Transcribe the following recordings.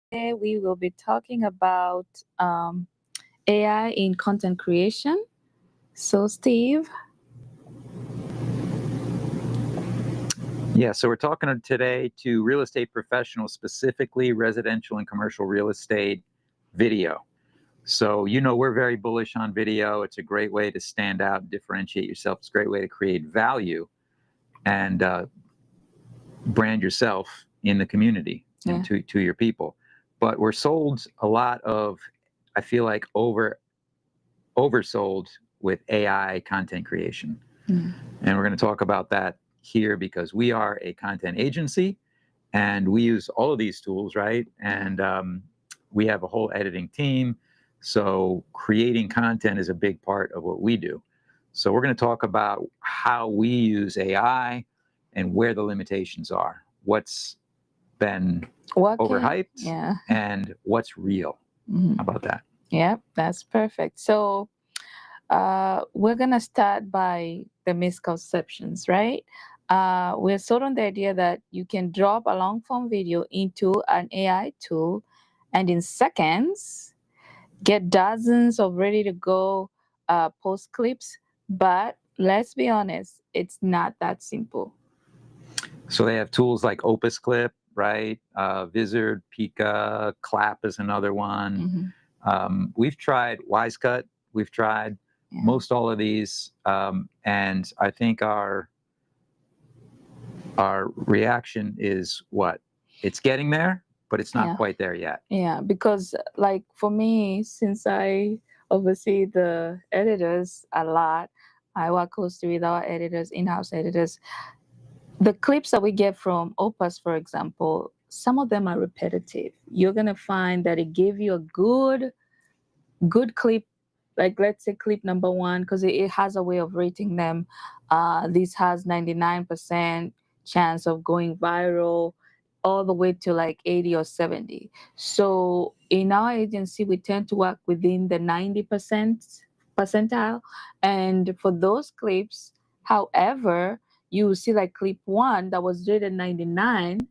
Today we will be talking about AI in content creation. So, Steve, Yeah, so we're talking today to real estate professionals, specifically residential and commercial real estate video. So, we're very bullish on video. It's a great way to stand out and differentiate yourself. It's a great way to create value and brand yourself in the community and to your people. But we're sold a lot of, I feel like, oversold with AI content creation. And we're going to talk about that here because we are a content agency and we use all of these tools, right? And we have a whole editing team. So creating content is a big part of what we do. So we're going to talk about how we use AI and where the limitations are, what's been overhyped and what's real. How about that? Yeah, that's perfect. So we're going to start by the misconceptions, right? We're sold on the idea that you can drop a long form video into an AI tool and in seconds get dozens of ready to go post clips. But let's be honest, it's not that simple. So they have tools like Opus Clip, right? Vizard, Pika, Clap is another one. We've tried Wisecut. We've tried most all of these, and I think our reaction is what? It's getting there, but it's not quite there yet. Yeah, because like for me, since I oversee the editors a lot, I work closely with our editors, in-house editors. The clips that we get from Opus, for example, some of them are repetitive. You're gonna find that it gave you a good clip, like let's say clip number one, because it has a way of rating them. This has 99% chance of going viral, all the way to like 80 or 70. So in our agency, we tend to work within the 90% percentile. And for those clips, however, you see like clip one that was rated 99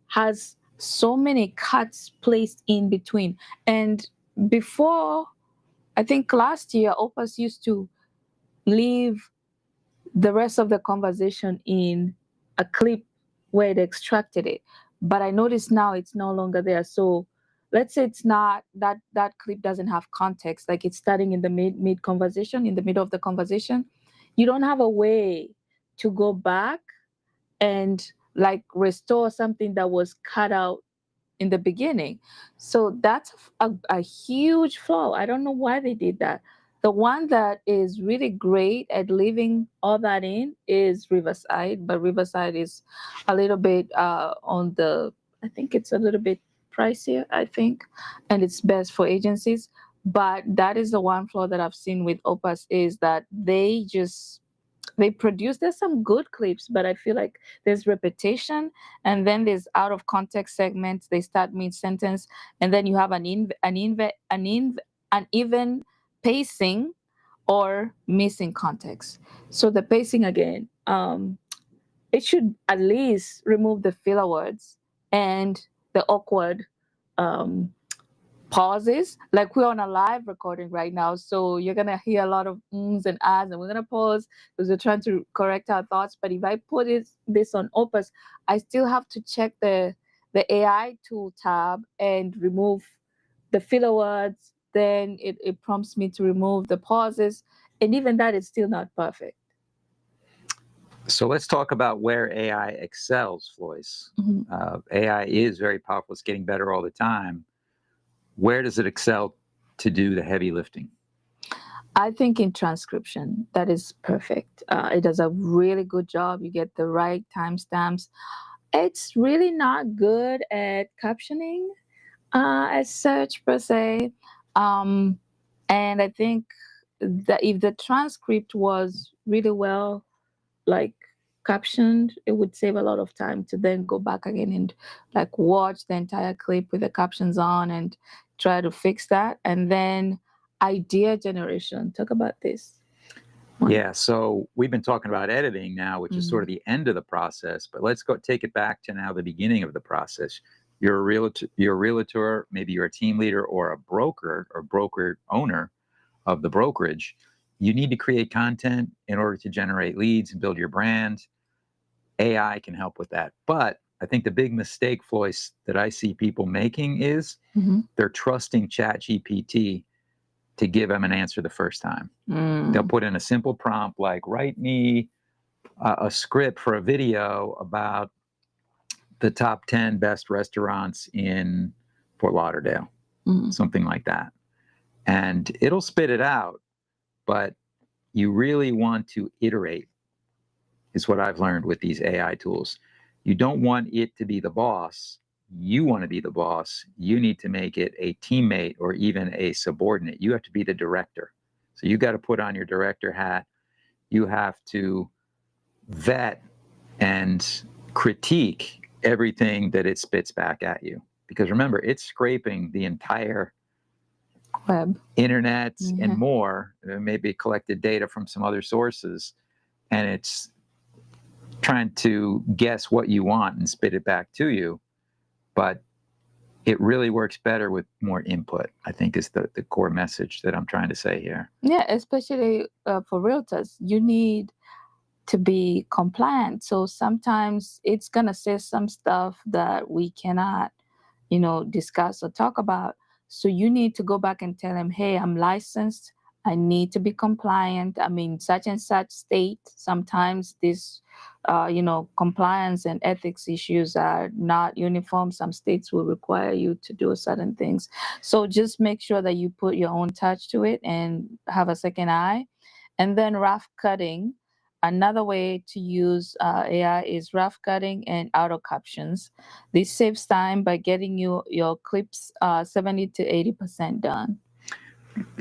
has so many cuts placed in between. And before, I think last year, Opus used to leave the rest of the conversation in a clip where it extracted it. But I notice now it's no longer there. So let's say it's not that clip doesn't have context, like it's starting in the mid conversation, in the middle of the conversation. You don't have a way to go back and like restore something that was cut out in the beginning. So that's a huge flaw. I don't know why they did that. The one that is really great at leaving all that in is Riverside, but Riverside is a little bit on the, I think it's a little bit pricier, I think, and it's best for agencies. But that is the one flaw that I've seen with Opus is that they produce, there's some good clips, but I feel like there's repetition, and then there's out of context segments. They start mid sentence, and then you have an even pacing or missing context. So the pacing again, it should at least remove the filler words and the awkward um, pauses. Like we're on a live recording right now, so you're gonna hear a lot of ums and ahs, and we're gonna pause because we're trying to correct our thoughts. But if I put this on Opus, I still have to check the AI tool tab and remove the filler words. Then it prompts me to remove the pauses, and even that is still not perfect. So let's talk about where AI excels, Floyce. AI is very powerful. It's getting better all the time. Where does it excel to do the heavy lifting? I think in transcription, that is perfect. It does a really good job. You get the right timestamps. It's really not good at captioning as such per se. And I think that if the transcript was really well, like captioned, it would save a lot of time to then go back again and like watch the entire clip with the captions on and try to fix that. And then idea generation. Talk about this. Yeah, so we've been talking about editing now, which is sort of the end of the process, but let's go take it back to now the beginning of the process. you're a realtor, maybe you're a team leader or a broker or broker owner of the brokerage, you need to create content in order to generate leads and build your brand. AI can help with that. But I think the big mistake, Floyce, that I see people making is they're trusting ChatGPT to give them an answer the first time. They'll put in a simple prompt like, write me a script for a video about the top 10 best restaurants in Fort Lauderdale, something like that. And it'll spit it out, but you really want to iterate, is what I've learned with these AI tools. You don't want it to be the boss. You want to be the boss. You need to make it a teammate or even a subordinate. You have to be the director. So you got to put on your director hat. You have to vet and critique everything that it spits back at you. Because remember, it's scraping the entire web, internet, and more, maybe collected data from some other sources, and it's trying to guess what you want and spit it back to you. But it really works better with more input, I think, is the core message that I'm trying to say here. Yeah, especially for realtors, you need to be compliant. So sometimes it's going to say some stuff that we cannot, discuss or talk about. So you need to go back and tell them, hey, I'm licensed. I need to be compliant. I'm in such and such state. Sometimes this, compliance and ethics issues are not uniform. Some states will require you to do certain things. So just make sure that you put your own touch to it and have a second eye. And then rough cutting. Another way to use AI is rough cutting and auto captions. This saves time by getting your clips 70 to 80% done.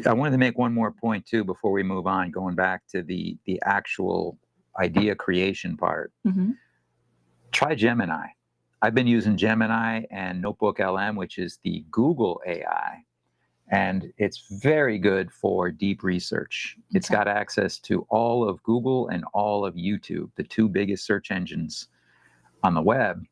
I wanted to make one more point too before we move on, going back to the actual idea creation part. Try Gemini. I've been using Gemini and Notebook LM, which is the Google AI. And it's very good for deep research. Okay. It's got access to all of Google and all of YouTube, the two biggest search engines on the web.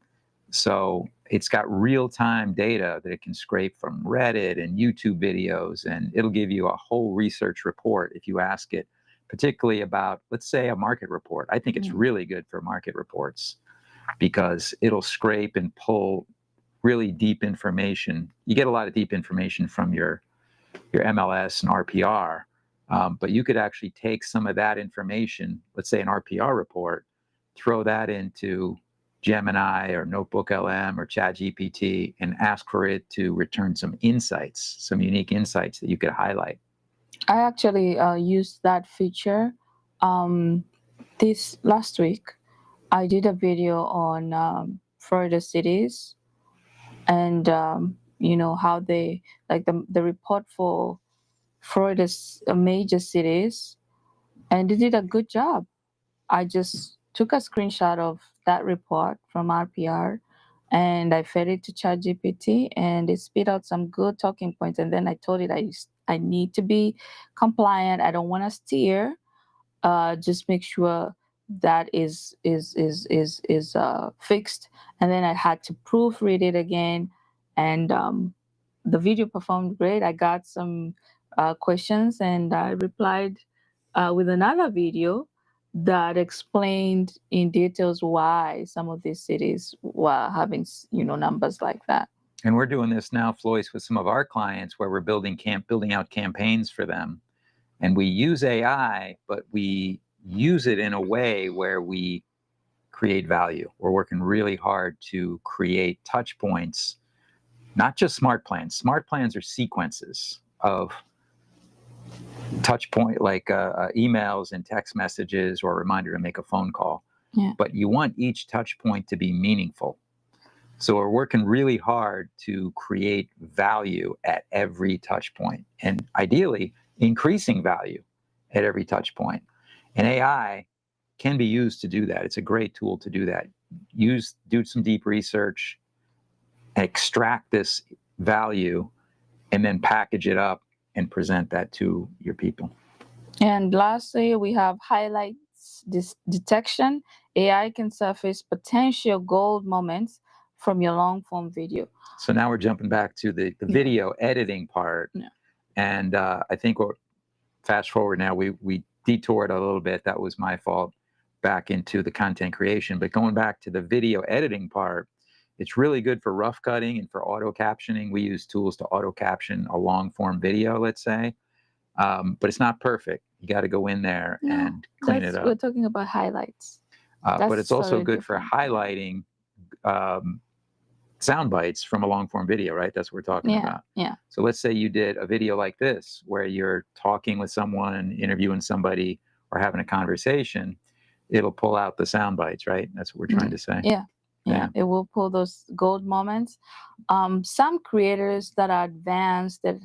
So it's got real-time data that it can scrape from Reddit and YouTube videos, and it'll give you a whole research report if you ask it, particularly about, let's say, a market report. I think it's really good for market reports because it'll scrape and pull really deep information. You get a lot of deep information from your MLS and RPR, but you could actually take some of that information, let's say an RPR report, throw that into Gemini or Notebook LM or ChatGPT and ask for it to return some insights, some unique insights that you could highlight. I actually used that feature this last week. I did a video on Florida cities and how they like the report for Florida's major cities, and they did a good job. I just took a screenshot of that report from RPR and I fed it to ChatGPT and it spit out some good talking points, and then I told it I need to be compliant. I don't want to steer. Just make sure that is fixed. And then I had to proofread it again, and the video performed great. I got some questions, and I replied with another video that explained in details why some of these cities were having numbers like that. And we're doing this now, Floyce, with some of our clients where we're building out campaigns for them. And we use AI, but we use it in a way where we create value. We're working really hard to create touch points, not just smart plans. Smart plans are sequences of touch point, like emails and text messages or a reminder to make a phone call. Yeah. But you want each touch point to be meaningful. So we're working really hard to create value at every touch point, and ideally increasing value at every touch point. And AI can be used to do that. It's a great tool to do that. Do some deep research, extract this value, and then package it up and present that to your people. And lastly, we have highlights detection. AI can surface potential gold moments from your long form video. So now we're jumping back to the video editing part. Yeah. And I think we're fast forward now, we detoured a little bit. That was my fault, back into the content creation. But going back to the video editing part, it's really good for rough cutting and for auto captioning. We use tools to auto caption a long form video, let's say. But it's not perfect. You got to go in there and clean it up. We're talking about highlights. But it's also good for different. highlighting sound bites from a long form video, right? That's what we're talking about. Yeah. So let's say you did a video like this, where you're talking with someone, interviewing somebody, or having a conversation. It'll pull out the sound bites, right? That's what we're trying to say. Yeah, it will pull those gold moments. Some creators that are advanced, that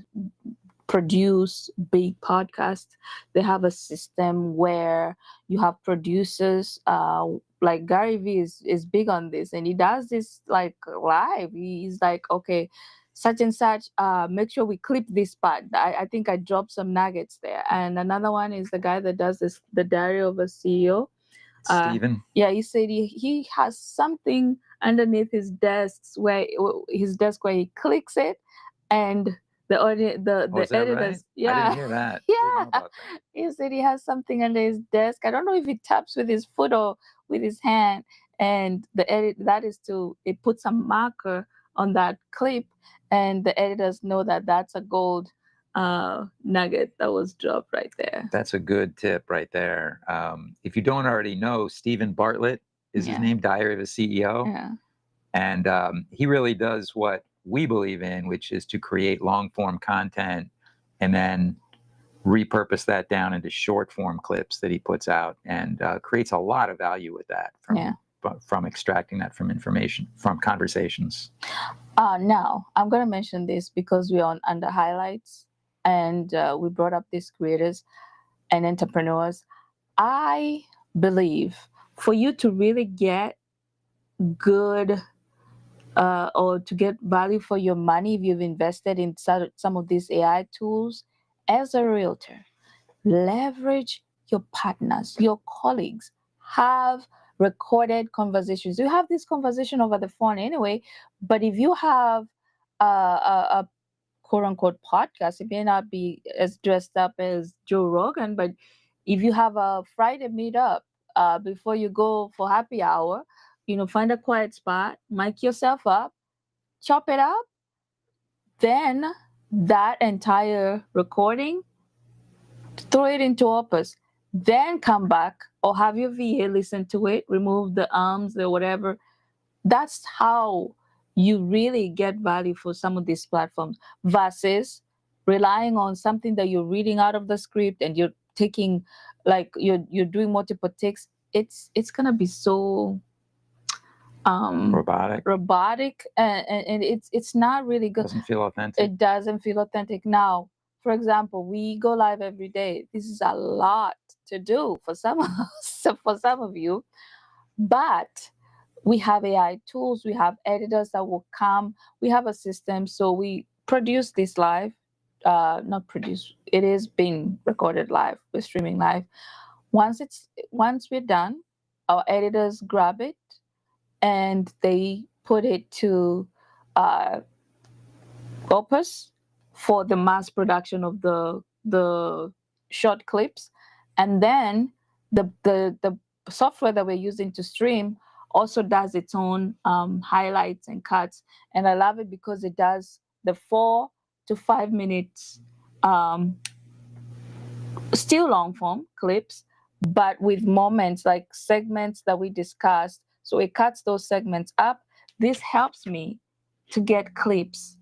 produce big podcasts, they have a system where you have producers, like Gary Vee is big on this, and he does this like live. He's like, okay, such and such, make sure we clip this part. I think I dropped some nuggets there. And another one is the guy that does this, the Diary of a CEO. Steven. Yeah, he said he has something underneath his desk where he clicks it, and the editors. Right? Yeah, I didn't hear that. Yeah, I didn't know about that. He said he has something under his desk. I don't know if he taps with his foot or with his hand, and it puts a marker on that clip, and the editors know that that's a gold nugget that was dropped right there. That's a good tip right there. If you don't already know, Stephen Bartlett is his name, Diary of a CEO. Yeah. And he really does what we believe in, which is to create long form content and then repurpose that down into short form clips that he puts out, and creates a lot of value with that from extracting that from information, from conversations. Now, I'm going to mention this because we're under highlights, and we brought up these creators and entrepreneurs. I believe for you to really get good or to get value for your money, if you've invested in some of these AI tools, as a realtor, leverage your partners, your colleagues. Have recorded conversations. You have this conversation over the phone anyway, but if you have a quote unquote podcast, it may not be as dressed up as Joe Rogan, but if you have a Friday meetup before you go for happy hour, find a quiet spot, mic yourself up, chop it up, then that entire recording, throw it into Opus, then come back or have your VA listen to it, remove the arms or whatever. That's how you really get value for some of these platforms versus relying on something that you're reading out of the script and you're taking, like you're doing multiple takes. It's gonna be so robotic, and it's not really good. Doesn't feel authentic. It doesn't feel authentic. Now, for example, we go live every day. This is a lot to do for some of you, but we have AI tools, we have editors that will come, we have a system. So we produce this live, not produce, it is being recorded live, we're streaming live. Once we're done, our editors grab it and they put it to Opus for the mass production of the short clips. And then the software that we're using to stream also does its own highlights and cuts. And I love it because it does the 4 to 5 minutes still long form clips, but with moments like segments that we discussed. So it cuts those segments up. This helps me to get clips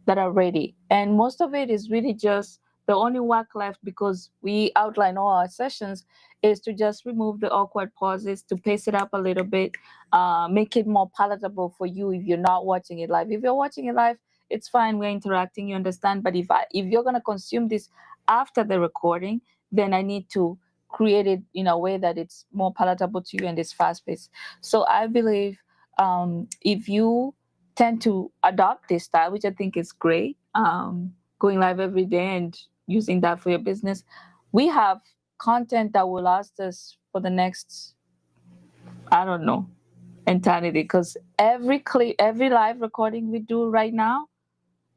that are ready. And most of it is really just the only work left, because we outline all our sessions, is to just remove the awkward pauses, to pace it up a little bit, make it more palatable for you if you're not watching it live. If you're watching it live, it's fine, we're interacting, you understand. But if you're going to consume this after the recording, then I need to create it in a way that it's more palatable to you and it's fast-paced. So I believe if you tend to adopt this style, which I think is great, going live every day and using that for your business, we have content that will last us for the next, I don't know, eternity, because every clip, every live recording we do right now,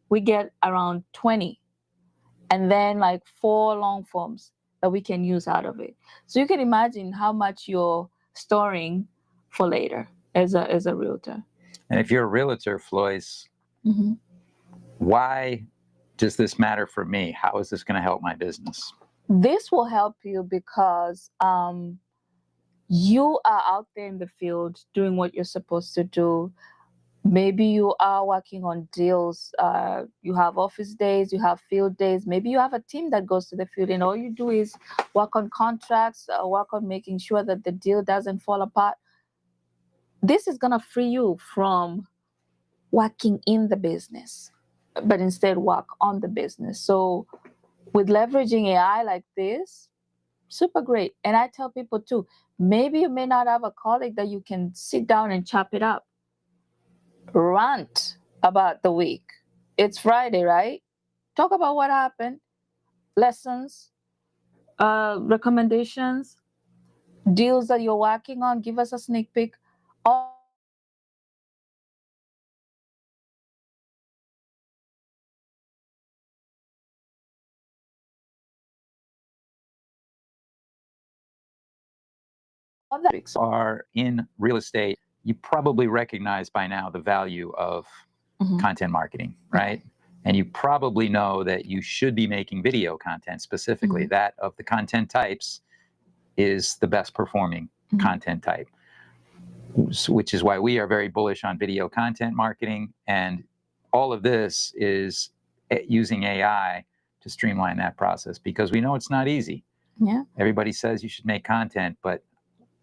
we get around 20, and then like 4 long forms that we can use out of it. So you can imagine how much you're storing for later as a realtor. And if you're a realtor, Floyce, Mm-hmm. why does this matter for me? How is this going to help my business? This will help you because you are out there in the field doing what you're supposed to do. Maybe you are working on deals. You have office days, you have field days. Maybe you have a team that goes to the field, and all you do is work on contracts, work on making sure that the deal doesn't fall apart. This is going to free you from working in the business, but instead work on the business. So with leveraging AI like this, super great. And I tell people too, maybe you may not have a colleague that you can sit down and chop it up, rant about the week. It's Friday, right? Talk about what happened, lessons, recommendations, deals that you're working on. Give us a sneak peek. All that are in real estate, you probably recognize by now the value of content marketing, right? And you probably know that you should be making video content specifically. That of the content types is the best performing content type, which is why we are very bullish on video content marketing. And all of this is using AI to streamline that process, because we know it's not easy. Yeah. Everybody says you should make content, but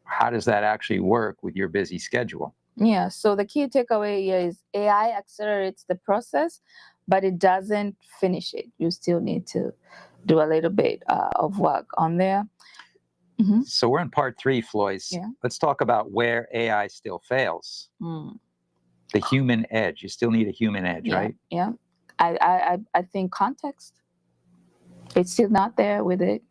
how does that actually work with your busy schedule? Yeah. So the key takeaway here is AI accelerates the process, but it doesn't finish it. You still need to do a little bit of work on there. So we're in part 3, Floyce. Yeah. Let's talk about where AI still fails. The human edge. You still need a human edge, right? Yeah. I think context. It's still not there with it.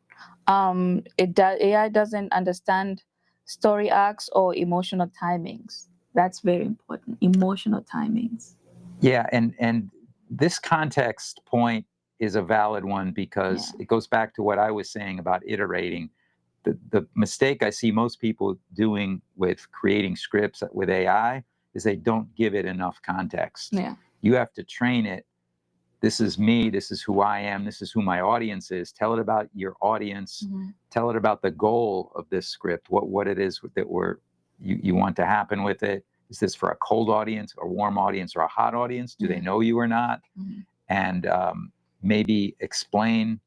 AI doesn't understand story arcs or emotional timings. That's very important. Emotional timings. Yeah, and this context point is a valid one, because it goes back to what I was saying about iterating. The mistake I see most people doing with creating scripts with AI is they don't give it enough context. Yeah. You have to train it. This is me. This is who I am. This is who my audience is. Tell it about your audience. Tell it about the goal of this script, what it is that you want to happen with it. Is this for a cold audience, a warm audience, or a hot audience? Do they know you or not? And maybe explain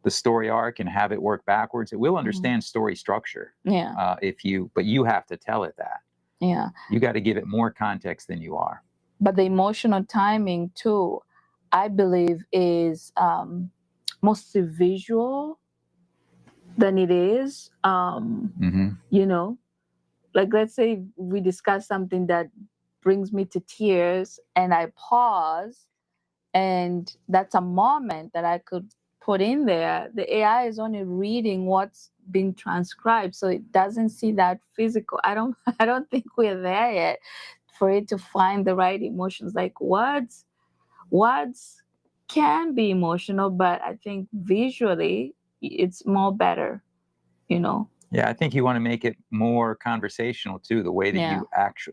the story arc and have it work backwards. It will understand story structure. But you have to tell it that. Yeah. You got to give it more context than you are. But the emotional timing too, I believe, is mostly visual than it is. You know, like let's say we discuss something that brings me to tears, and I pause, and that's a moment that I could put in there. The AI is only reading what's being transcribed, so it doesn't see that physical. I don't think we're there yet for it to find the right emotions. Like words can be emotional, but I think visually it's more better, you know. Yeah, I think you want to make it more conversational too, the way that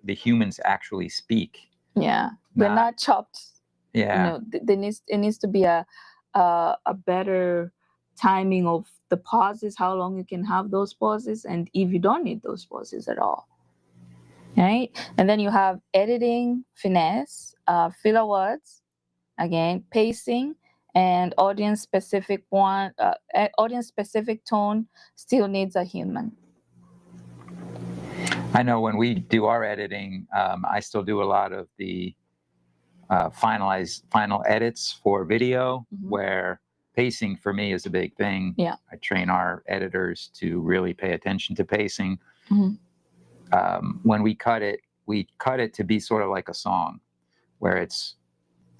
the humans actually speak. Yeah, we're not chopped. Yeah, it needs to be a better timing of the pauses, how long you can have those pauses, and if you don't need those pauses at all, right? And then you have editing, finesse, filler words, again, pacing, and audience specific tone still needs a human. I know when we do our editing, I still do a lot of the final edits for video, where pacing for me is a big thing. Yeah. I train our editors to really pay attention to pacing. When we cut it to be sort of like a song, where it's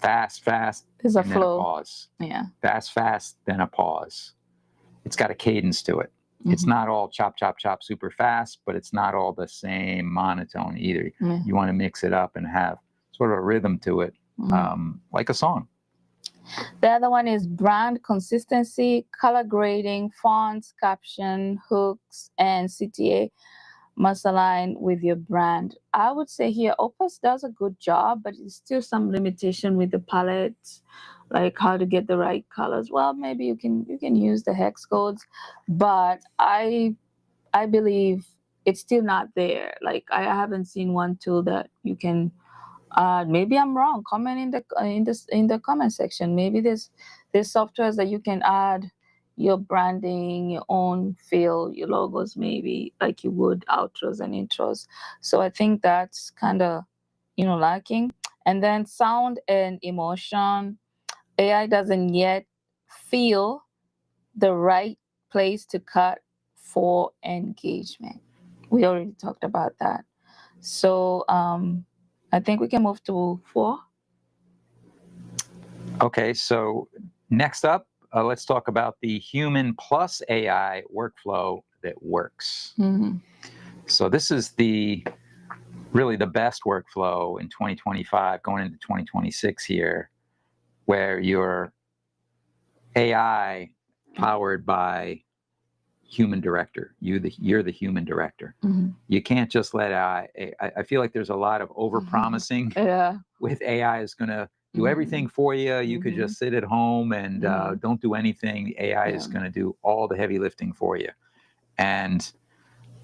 fast, There's a and then a flow. pause. Yeah. Fast, then a pause. It's got a cadence to it. It's not all chop, chop, chop super fast, but it's not all the same monotone either. You want to mix it up and have sort of a rhythm to it, like a song. The other one is brand consistency, color grading, fonts, caption, hooks, and CTA must align with your brand. I would say here Opus does a good job, but it's still some limitation with the palettes, like how to get the right colors. Well, maybe you can use the hex codes, but I believe it's still not there. Like I haven't seen one tool that you can. Maybe I'm wrong. Comment in the comment section. Maybe there's softwares that you can add your branding, your own feel, your logos, maybe like you would outros and intros. So I think that's kind of lacking. And then sound and emotion. AI doesn't yet feel the right place to cut for engagement. We already talked about that. So I think we can move to 4. Okay, so next up, let's talk about the human plus AI workflow that works. So this is really the best workflow in 2025 going into 2026 here, where your AI powered by human director. You're the human director. You can't just let AI. I feel like there's a lot of over-promising with AI is going to do everything for you. You could just sit at home and don't do anything. AI is going to do all the heavy lifting for you. And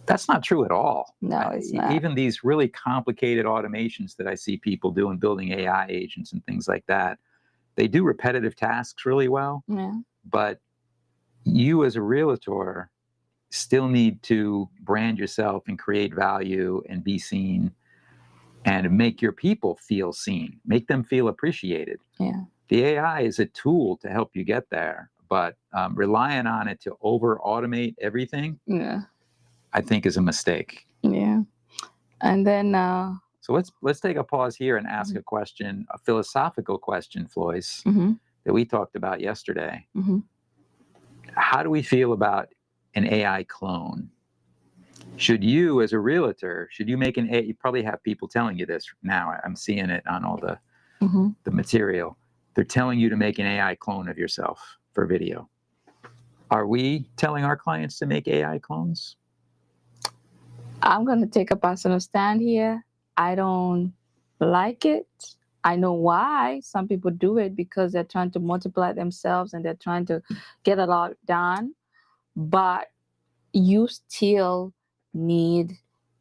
that's not true at all. No, it's not. Even these really complicated automations that I see people doing, building AI agents and things like that, they do repetitive tasks really well. But you as a realtor still need to brand yourself and create value and be seen and make your people feel seen, make them feel appreciated. The AI is a tool to help you get there, but relying on it to over automate everything, I think is a mistake. And then so let's take a pause here and ask a question, a philosophical question, Floyce, that we talked about yesterday. How do we feel about an AI clone? Should you, as a realtor, you make an AI? You probably have people telling you this now. I'm seeing it on all the material. They're telling you to make an AI clone of yourself for video. Are we telling our clients to make AI clones? I'm going to take a personal stand here. I don't like it. I know why some people do it, because they're trying to multiply themselves and they're trying to get a lot done. But you still need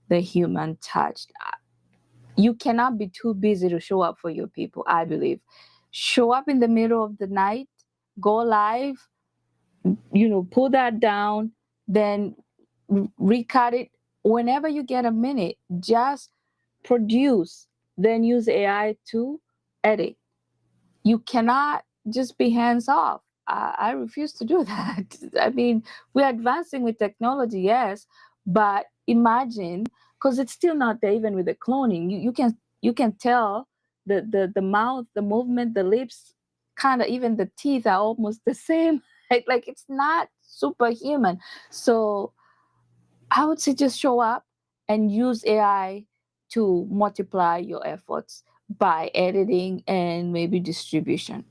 the human touch. You cannot be too busy to show up for your people, I believe. Show up in the middle of the night, go live, pull that down, then recut it. Whenever you get a minute, just produce, then use AI to edit. You cannot just be hands off. I refuse to do that. I mean, we're advancing with technology, yes, but imagine, because it's still not there even with the cloning. You can tell the mouth, the movement, the lips, kind of even the teeth are almost the same. Like it's not superhuman. So I would say just show up and use AI to multiply your efforts by editing and maybe distribution.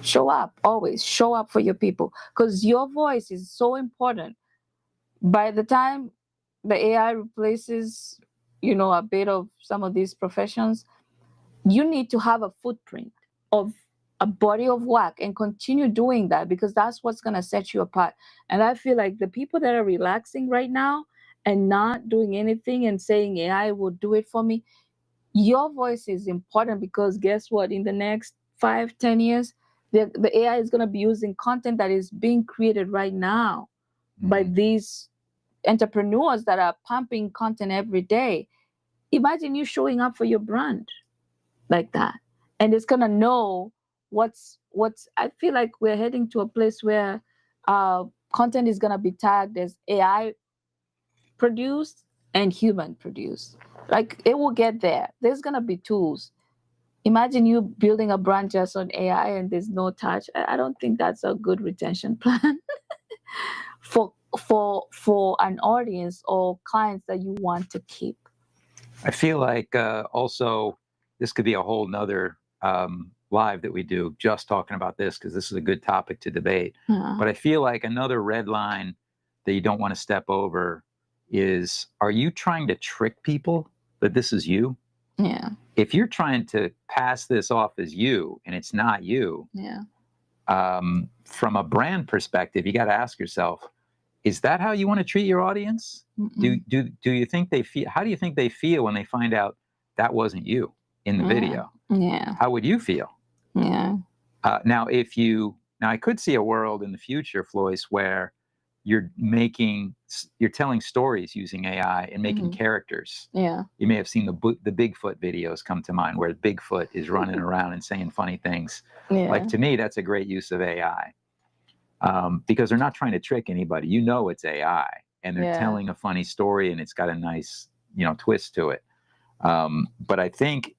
Show up, always show up for your people, because your voice is so important. By the time the AI replaces, a bit of some of these professions, you need to have a footprint of a body of work and continue doing that, because that's what's going to set you apart. And I feel like the people that are relaxing right now and not doing anything and saying AI will do it for me, your voice is important, because guess what? In the next 5-10 years, the AI is going to be using content that is being created right now by these entrepreneurs that are pumping content every day. Imagine you showing up for your brand like that, and it's going to know what's I feel like we're heading to a place where content is going to be tagged as AI produced and human produced. Like it will get there. There's going to be tools. Imagine you building a brand just on AI and there's no touch. I don't think that's a good retention plan for for an audience or clients that you want to keep? I feel like also this could be a whole nother live that we do just talking about this, because this is a good topic to debate. Yeah. But I feel like another red line that you don't want to step over is, are you trying to trick people that this is you? Yeah. If you're trying to pass this off as you and it's not you, Yeah. From a brand perspective, you got to ask yourself, is that how you want to treat your audience? Mm-mm. Do you think they feel, how do you think they feel when they find out that wasn't you in the video? Yeah. How would you feel? Yeah. Now I could see a world in the future, Floyce, where you're telling stories using AI and making characters. Yeah. You may have seen the Bigfoot videos come to mind, where Bigfoot is running around and saying funny things. Yeah. Like, to me, that's a great use of AI, because they're not trying to trick anybody. You know it's AI, and they're telling a funny story, and it's got a nice twist to it. But I think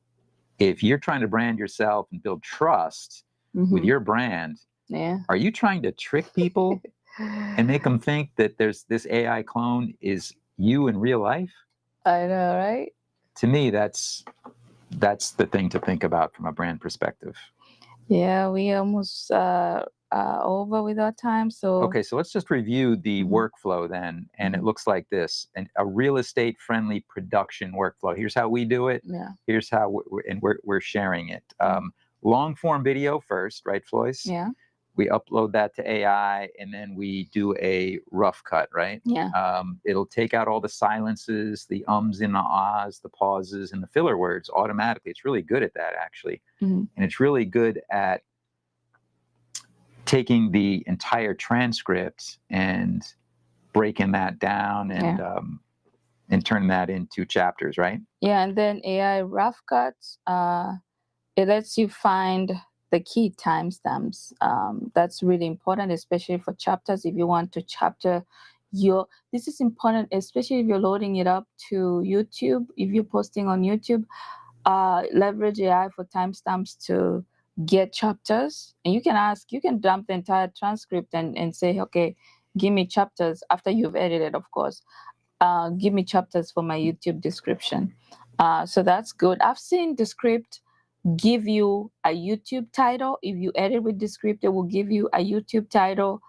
if you're trying to brand yourself and build trust with your brand, are you trying to trick people and make them think that there's this AI clone is you in real life? I know, right? To me, that's the thing to think about from a brand perspective. Yeah, we almost over with our time. So Okay, so let's just review the workflow then, and it looks like this: a real estate friendly production workflow. Here's how we do it. Yeah. Here's how we're sharing it. Long form video first, right, Floyce? Yeah. We upload that to AI, and then we do a rough cut, right? Yeah. It'll take out all the silences, the ums and the ahs, the pauses, and the filler words automatically. It's really good at that, actually. And it's really good at taking the entire transcript and breaking that down and turning that into chapters, right? Yeah, and then AI rough cuts, it lets you find the key timestamps. That's really important, especially for chapters. If you want to chapter this is important, especially if you're loading it up to YouTube. If you're posting on YouTube, leverage AI for timestamps to get chapters. And you can dump the entire transcript and say, okay, give me chapters after you've edited, of course. Give me chapters for my YouTube description. So that's good. I've seen the script give you a YouTube title. If you edit with the script, it will give you a YouTube title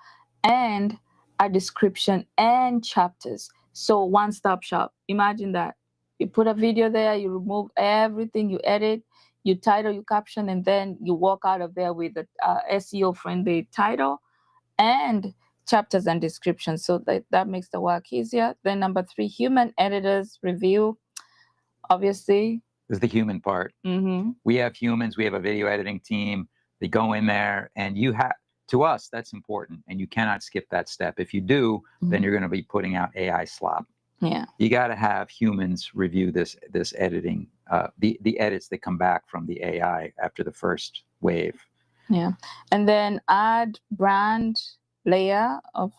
and a description and chapters. So one-stop shop. Imagine that. You put a video there, you remove everything, you edit, you title, you caption, and then you walk out of there with a SEO-friendly title and chapters and descriptions. So that makes the work easier. Then number 3, human editors review. Obviously, is the human part. We have humans. We have a video editing team. They go in there, and to us, that's important, and you cannot skip that step. If you do, then you're going to be putting out AI slop. Yeah, you got to have humans review this editing, the edits that come back from the AI after the first wave. Yeah, and then add brand layer of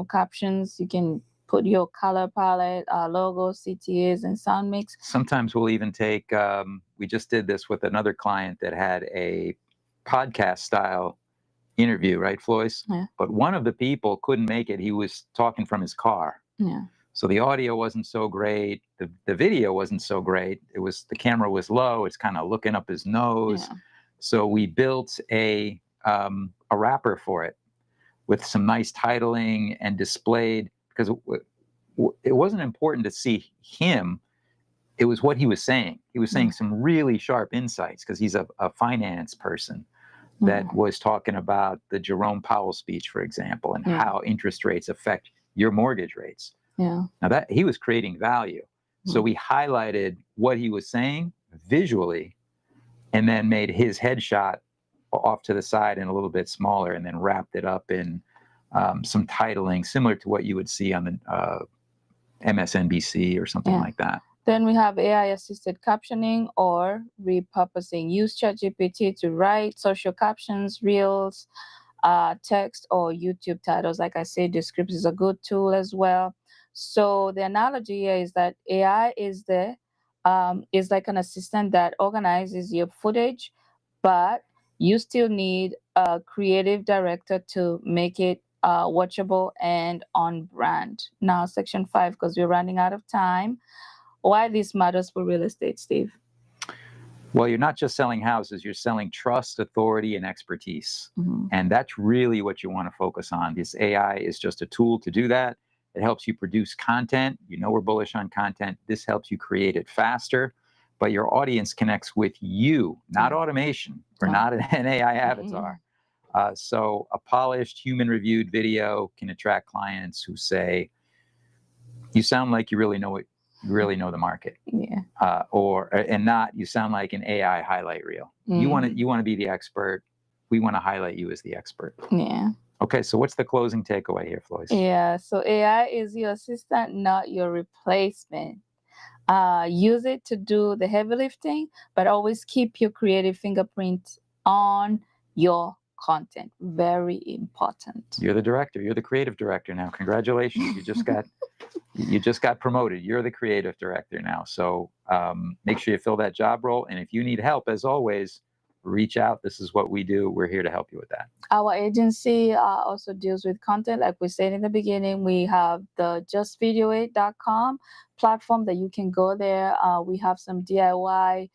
captions. You can put your color palette, logo, CTAs, and sound mix. Sometimes we'll even take, we just did this with another client that had a podcast style interview, right, Floyce? Yeah. But one of the people couldn't make it. He was talking from his car. Yeah. So the audio wasn't so great. The video wasn't so great. The camera was low. It's kind of looking up his nose. Yeah. So we built a wrapper for it with some nice titling and displayed, because it wasn't important to see him. It was what he was saying. He was saying some really sharp insights, because he's a finance person that was talking about the Jerome Powell speech, for example, and how interest rates affect your mortgage rates. Yeah. Now that he was creating value. So we highlighted what he was saying visually, and then made his headshot off to the side and a little bit smaller, and then wrapped it up in some titling similar to what you would see on the MSNBC or something like that. Then we have AI-assisted captioning or repurposing. Use ChatGPT to write social captions, reels, text, or YouTube titles. Like I said, Descript is a good tool as well. So the analogy here is that AI is like an assistant that organizes your footage, but you still need a creative director to make it watchable, and on brand. Now, section 5, because we're running out of time. Why this matters for real estate, Steve? Well, you're not just selling houses, you're selling trust, authority, and expertise. And that's really what you want to focus on. This AI is just a tool to do that. It helps you produce content. You know we're bullish on content. This helps you create it faster. But your audience connects with you, not automation. We're not an AI avatar. So a polished, human-reviewed video can attract clients who say, you sound like you really know it. You really know the market, and not you sound like an AI highlight reel. You want to be the expert. We want to highlight you as the expert. Okay, so what's the closing takeaway here, Floyce? So AI is your assistant, not your replacement. Use it to do the heavy lifting, but always keep your creative fingerprint on your content. Very important. You're the director. You're the creative director now. Congratulations. You just got promoted. You're the creative director now. So make sure you fill that job role. And if you need help, as always, reach out. This is what we do. We're here to help you with that. Our agency also deals with content. Like we said in the beginning, we have the justvideoit.com platform that you can go there. We have some DIY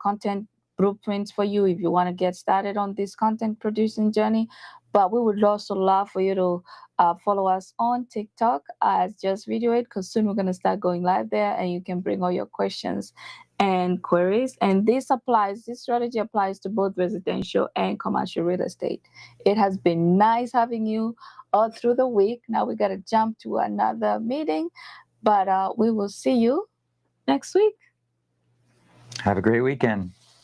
content blueprints for you if you want to get started on this content producing journey. But we would also love for you to follow us on TikTok as Just Video It, because soon we're going to start going live there, and you can bring all your questions and queries. And this strategy applies to both residential and commercial real estate. It has been nice having you all through the week. Now we got to jump to another meeting, but we will see you next week. Have a great weekend.